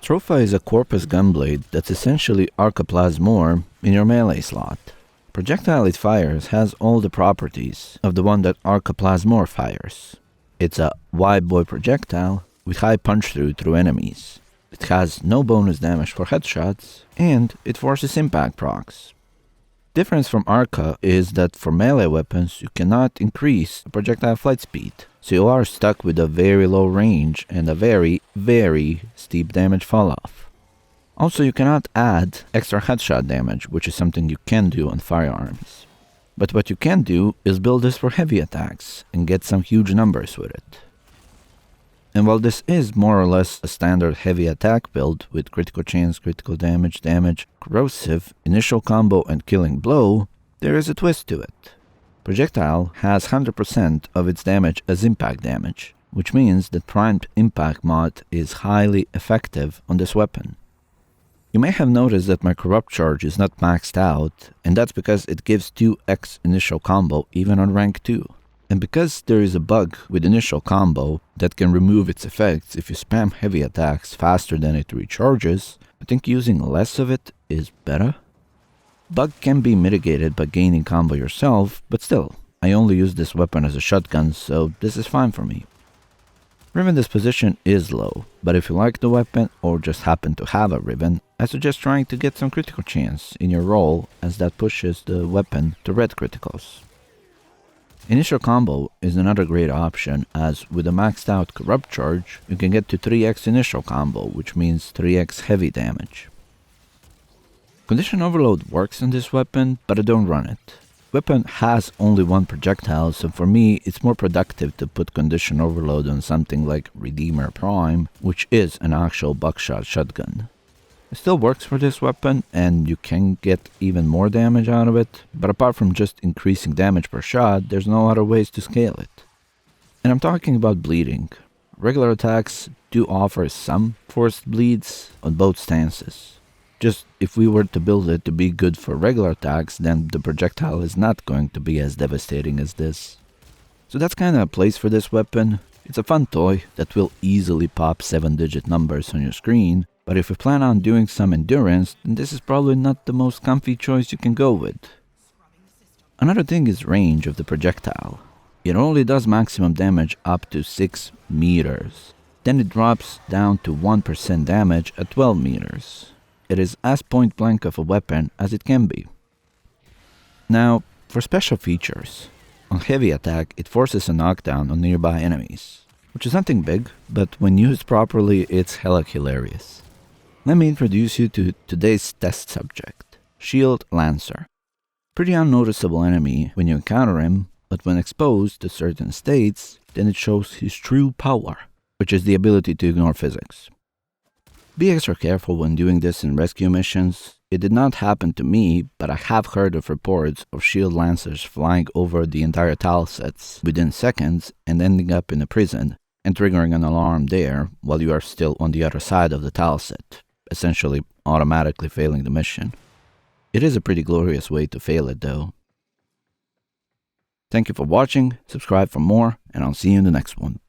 Stropha is a corpus gunblade that's essentially Arcaplasmor in your melee slot. Projectile it fires has all the properties of the one that Arcaplasmor fires. It's a wide-boy projectile with high punch-through through enemies. It has no bonus damage for headshots, and it forces impact procs. Difference from Arca is that for melee weapons you cannot increase the projectile flight speed, so you are stuck with a very low range and a very, very steep damage falloff. Also, you cannot add extra headshot damage, which is something you can do on firearms. But what you can do is build this for heavy attacks and get some huge numbers with it. And while this is more or less a standard heavy attack build with critical chance, critical damage, corrosive, initial combo and killing blow, there is a twist to it. Projectile has 100% of its damage as impact damage, which means that primed impact mod is highly effective on this weapon. You may have noticed that my corrupt charge is not maxed out, and that's because it gives 2x initial combo even on rank 2. And because there is a bug with initial combo that can remove its effects if you spam heavy attacks faster than it recharges, I think using less of it is better. Bug can be mitigated by gaining combo yourself, but still, I only use this weapon as a shotgun, so this is fine for me. Riven disposition is low, but if you like the weapon or just happen to have a Riven, I suggest trying to get some critical chance in your roll, as that pushes the weapon to red criticals. Initial combo is another great option, as with a maxed out corrupt charge, you can get to 3x initial combo, which means 3x heavy damage. Condition overload works on this weapon, but I don't run it. Weapon has only one projectile, so for me it's more productive to put condition overload on something like Redeemer Prime, which is an actual buckshot shotgun. It still works for this weapon, and you can get even more damage out of it, but apart from just increasing damage per shot, there's no other ways to scale it. And I'm talking about bleeding. Regular attacks do offer some forced bleeds on both stances. Just if we were to build it to be good for regular attacks, then the projectile is not going to be as devastating as this. So that's kinda a place for this weapon. It's a fun toy that will easily pop 7-digit numbers on your screen, but if you plan on doing some endurance, then this is probably not the most comfy choice you can go with. Another thing is range of the projectile. It only does maximum damage up to 6 meters. Then it drops down to 1% damage at 12 meters. It is as point blank of a weapon as it can be. Now, for special features. On heavy attack, it forces a knockdown on nearby enemies, which is nothing big, but when used properly, it's hella hilarious. Let me introduce you to today's test subject, Shield Lancer. Pretty unnoticeable enemy when you encounter him, but when exposed to certain states, then it shows his true power, which is the ability to ignore physics. Be extra careful when doing this in rescue missions. It did not happen to me, but I have heard of reports of Shield Lancers flying over the entire tile sets within seconds and ending up in a prison and triggering an alarm there while you are still on the other side of the tile set, essentially automatically failing the mission. It is a pretty glorious way to fail it though. Thank you for watching, subscribe for more, and I'll see you in the next one.